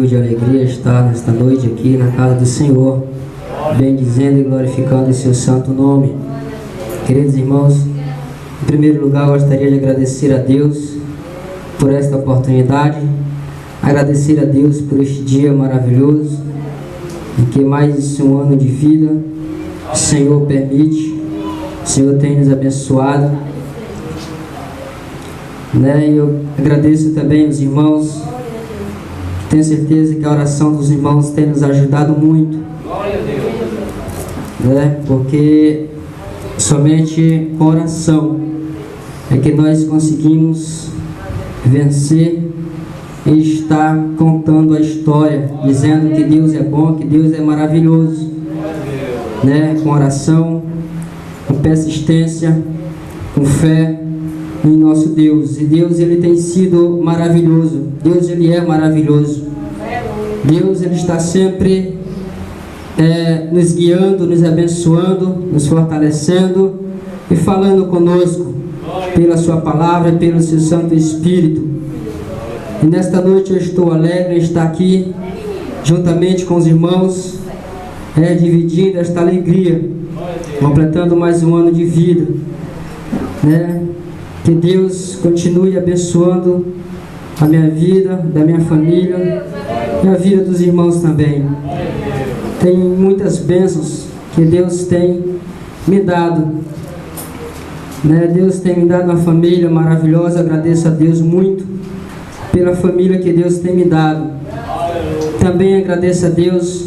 De alegria estar nesta noite aqui na casa do Senhor, bendizendo e glorificando o seu santo nome. Queridos irmãos, em primeiro lugar gostaria de agradecer a Deus por esta oportunidade, agradecer a Deus por este dia maravilhoso, em que mais um ano de vida o Senhor permite, o Senhor tem nos abençoado, E eu agradeço também aos irmãos. Tenho certeza que a oração dos irmãos tem nos ajudado muito. Glória a Deus. Porque somente com oração é que nós conseguimos vencer e estar contando a história, dizendo que Deus é bom, que Deus é maravilhoso. Com oração, com persistência, com fé em nosso Deus. E Deus, Ele tem sido maravilhoso. Deus, Ele é maravilhoso. Deus, Ele está sempre nos guiando, nos abençoando, nos fortalecendo e falando conosco pela Sua palavra e pelo Seu Santo Espírito. E nesta noite eu estou alegre em estar aqui juntamente com os irmãos, dividindo esta alegria, completando mais um ano de vida, Que Deus continue abençoando a minha vida, da minha família e a vida dos irmãos também. Tem muitas bênçãos que Deus tem me dado, Deus tem me dado uma família maravilhosa. Agradeço a Deus muito pela família que Deus tem me dado. Também agradeço a Deus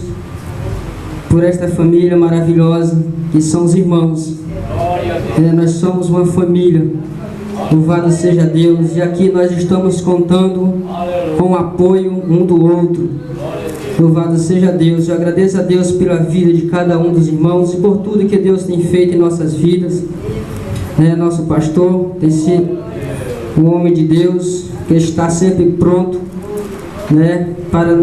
por esta família maravilhosa que são os irmãos. Nós somos uma família. Louvado seja Deus. E aqui nós estamos contando com o apoio um do outro. Louvado seja Deus. Eu agradeço a Deus pela vida de cada um dos irmãos e por tudo que Deus tem feito em nossas vidas. Nosso pastor tem sido um homem de Deus que está sempre pronto, para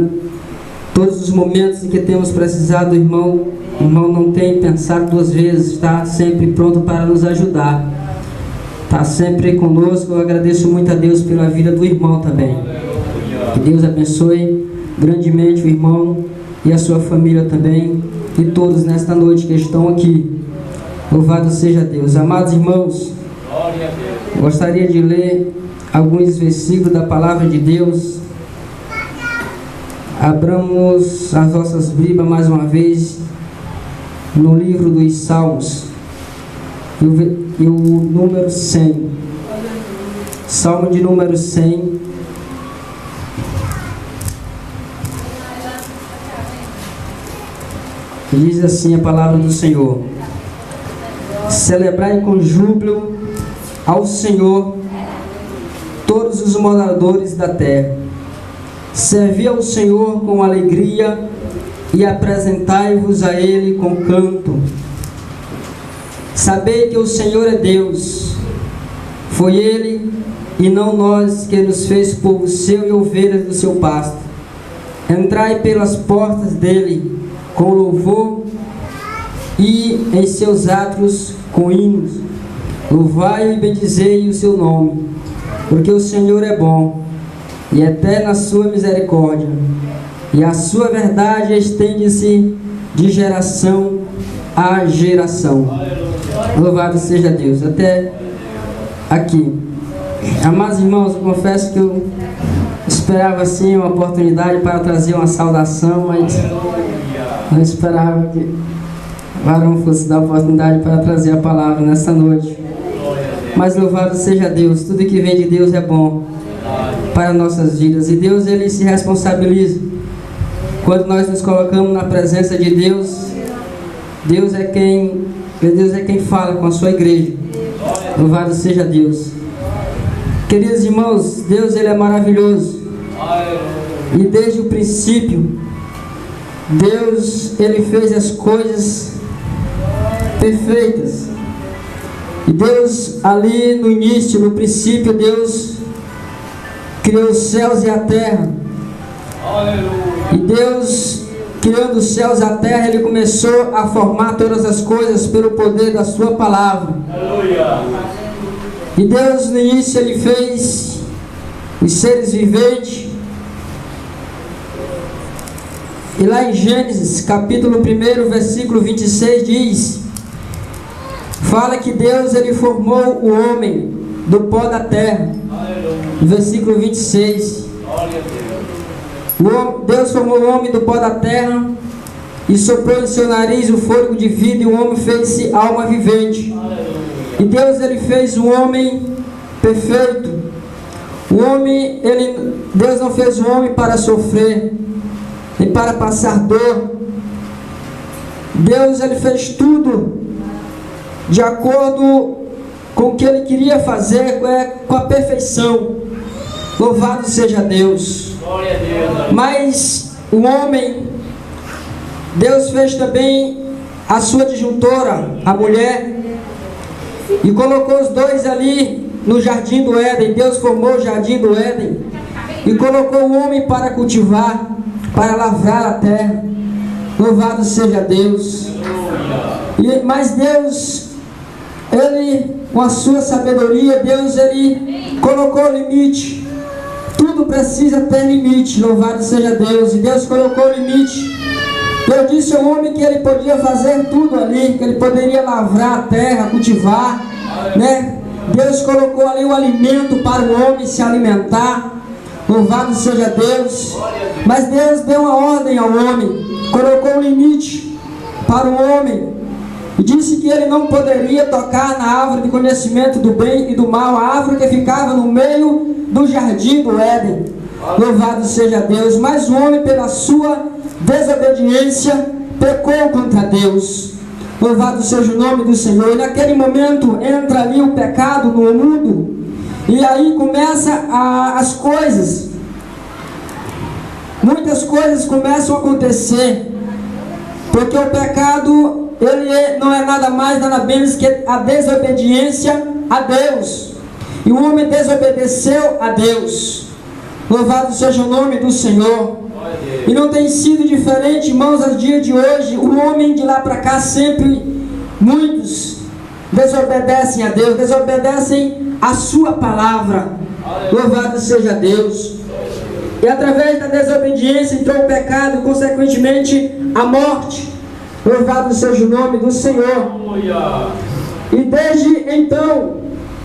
todos os momentos em que temos precisado. O irmão não tem pensado duas vezes, está sempre pronto para nos ajudar. Está sempre conosco. Eu agradeço muito a Deus pela vida do irmão também. Que Deus abençoe grandemente o irmão e a sua família também, e todos nesta noite que estão aqui. Louvado seja Deus. Amados irmãos, gostaria de ler alguns versículos da palavra de Deus. Abramos as nossas Bíblias mais uma vez no livro dos Salmos. E o número 100, Salmo de número 100, diz assim a palavra do Senhor: celebrai com júbilo ao Senhor todos os moradores da terra, servi ao Senhor com alegria e apresentai-vos a Ele com canto. Sabei que o Senhor é Deus, foi Ele e não nós que nos fez povo seu e ovelhas do seu pasto. Entrai pelas portas dele com louvor e em seus átrios com hinos. Louvai e bendizei o seu nome, porque o Senhor é bom e eterna a sua misericórdia, e a sua verdade estende-se de geração a geração. Louvado seja Deus. Até aqui. Amados irmãos, eu confesso que eu esperava assim uma oportunidade para trazer uma saudação, mas não esperava que o varão fosse dar a oportunidade para trazer a palavra nessa noite. Mas louvado seja Deus. Tudo que vem de Deus é bom para nossas vidas. E Deus, Ele se responsabiliza. Quando nós nos colocamos na presença de Deus, Deus é quem fala com a sua igreja. Louvado seja Deus. Queridos irmãos, Deus, Ele é maravilhoso. E desde o princípio, Deus, Ele fez as coisas perfeitas. E Deus, ali no início, no princípio, Deus criou os céus e a terra. E Deus, criando os céus e a terra, Ele começou a formar todas as coisas pelo poder da sua palavra. E Deus, no início, Ele fez os seres viventes. E lá em Gênesis, capítulo 1, versículo 26, diz, fala que Deus ele formou o homem do pó da terra. Versículo 26. Deus formou o homem do pó da terra e soprou em seu nariz o fôlego de vida, e o homem fez-se alma vivente. E Deus ele fez o homem perfeito. Deus não fez o homem para sofrer, nem para passar dor. Deus ele fez tudo de acordo com o que ele queria fazer, com a perfeição. Louvado seja Deus. Glória a Deus. Mas o homem, Deus fez também a sua disjuntora, a mulher, e colocou os dois ali no jardim do Éden. Deus formou o jardim do Éden e colocou o homem para cultivar, para lavrar a terra. Louvado seja Deus. Mas Deus, ele, com a sua sabedoria, Deus ele colocou o limite. Tudo precisa ter limite. Louvado seja Deus. E Deus colocou o limite. Deus disse ao homem que ele podia fazer tudo ali, que ele poderia lavrar a terra, cultivar, né? Deus colocou ali o alimento para o homem se alimentar. Louvado seja Deus. Mas Deus deu uma ordem ao homem, colocou um limite para o homem e disse que ele não poderia tocar na árvore de conhecimento do bem e do mal, a árvore que ficava no meio do jardim do Éden. Louvado seja Deus. Mas o homem, pela sua desobediência, pecou contra Deus. Louvado seja o nome do Senhor. E naquele momento entra ali o pecado no mundo, e aí começa as coisas. Muitas coisas começam a acontecer, porque o pecado ele não é nada mais, nada menos que a desobediência a Deus. E o homem desobedeceu a Deus. Louvado seja o nome do Senhor. E não tem sido diferente, irmãos, aos dias de hoje. O homem de lá para cá, sempre muitos desobedecem a Deus, desobedecem a sua palavra. Louvado seja Deus. E através da desobediência entrou o pecado e consequentemente a morte. Louvado seja o nome do Senhor. E desde então,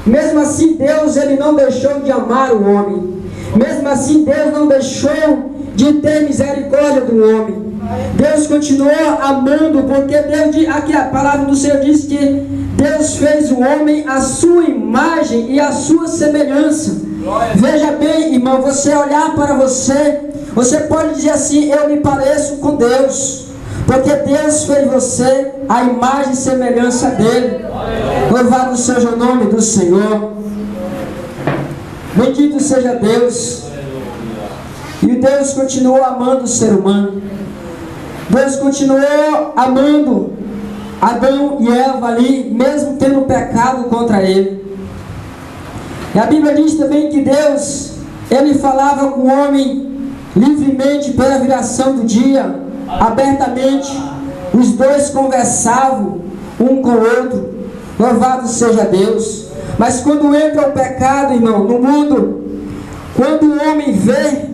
mesmo assim, Deus ele não deixou de amar o homem. Mesmo assim, Deus não deixou de ter misericórdia do homem. Deus continuou amando, porque Deus, aqui a palavra do Senhor diz que Deus fez o homem à sua imagem e à sua semelhança. Veja bem, irmão, você olhar para você, você pode dizer assim: eu me pareço com Deus, porque Deus fez você à imagem e semelhança dele. Louvado seja o nome do Senhor. Bendito seja Deus. E Deus continuou amando o ser humano. Deus continuou amando Adão e Eva ali, mesmo tendo pecado contra ele. E a Bíblia diz também que Deus, ele falava com o homem livremente pela viração do dia, abertamente. Os dois conversavam um com o outro. Louvado seja Deus. Mas quando entra o pecado, irmão, no mundo, quando o homem vê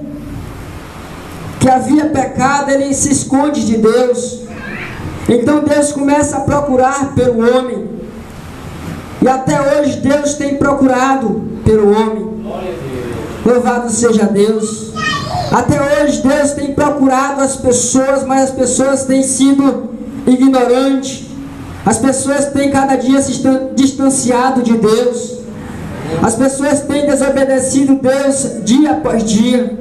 que havia pecado, ele se esconde de Deus. Então Deus começa a procurar pelo homem. E até hoje Deus tem procurado pelo homem. Louvado seja Deus. Até hoje Deus tem procurado as pessoas, mas as pessoas têm sido ignorantes. As pessoas têm cada dia se distanciado de Deus. As pessoas têm desobedecido Deus dia após dia.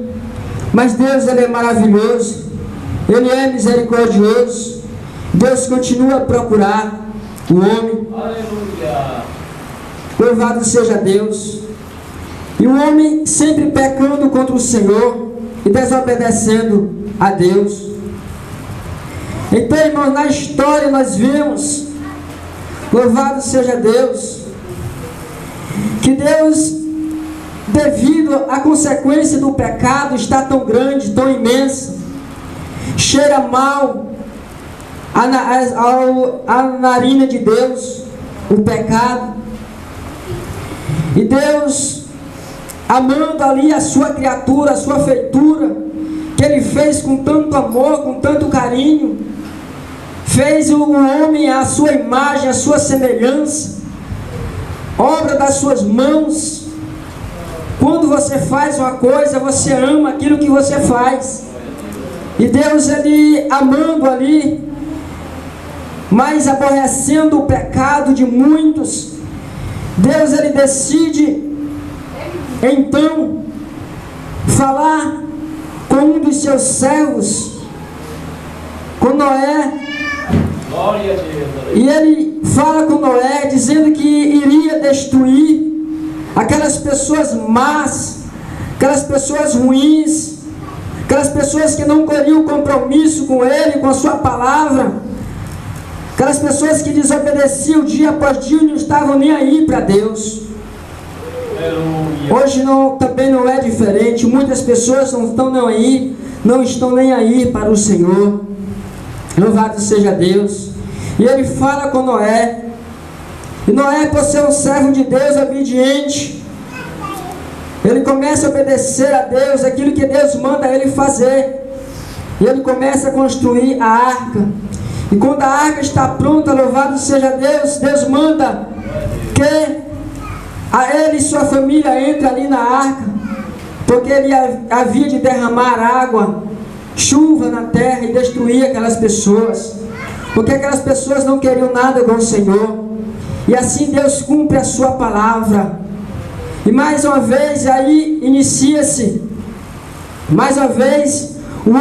Mas Deus, ele é maravilhoso, ele é misericordioso. Deus continua a procurar o homem. Aleluia. Louvado seja Deus. E o homem sempre pecando contra o Senhor e desobedecendo a Deus. Então, irmãos, na história nós vemos, louvado seja Deus, que Deus, devido à consequência do pecado, está tão grande, tão imensa, cheira mal a narina de Deus, o pecado. E Deus, amando ali a sua criatura, a sua feitura, que Ele fez com tanto amor, com tanto carinho, fez o homem à sua imagem, à sua semelhança, obra das suas mãos. Quando você faz uma coisa, você ama aquilo que você faz. E Deus, Ele amando ali, mas aborrecendo o pecado de muitos, Deus, Ele decide então falar com um dos seus servos, com Noé. Glória a Deus. E Ele fala com Noé, dizendo que iria destruir aquelas pessoas más, aquelas pessoas ruins, aquelas pessoas que não queriam compromisso com Ele, com a sua palavra, aquelas pessoas que desobedeciam dia após dia e não estavam nem aí para Deus. Aleluia. Hoje também não é diferente. Muitas pessoas não estão nem aí para o Senhor. Louvado seja Deus. E Ele fala com Noé. E Noé, por ser um servo de Deus obediente, ele começa a obedecer a Deus, aquilo que Deus manda ele fazer. E ele começa a construir a arca. E quando a arca está pronta, louvado seja Deus, Deus manda que a ele e sua família entrem ali na arca, porque ele havia de derramar água, chuva na terra e destruir aquelas pessoas, porque aquelas pessoas não queriam nada com o Senhor. E assim Deus cumpre a sua palavra. E mais uma vez aí inicia-se, mais uma vez, o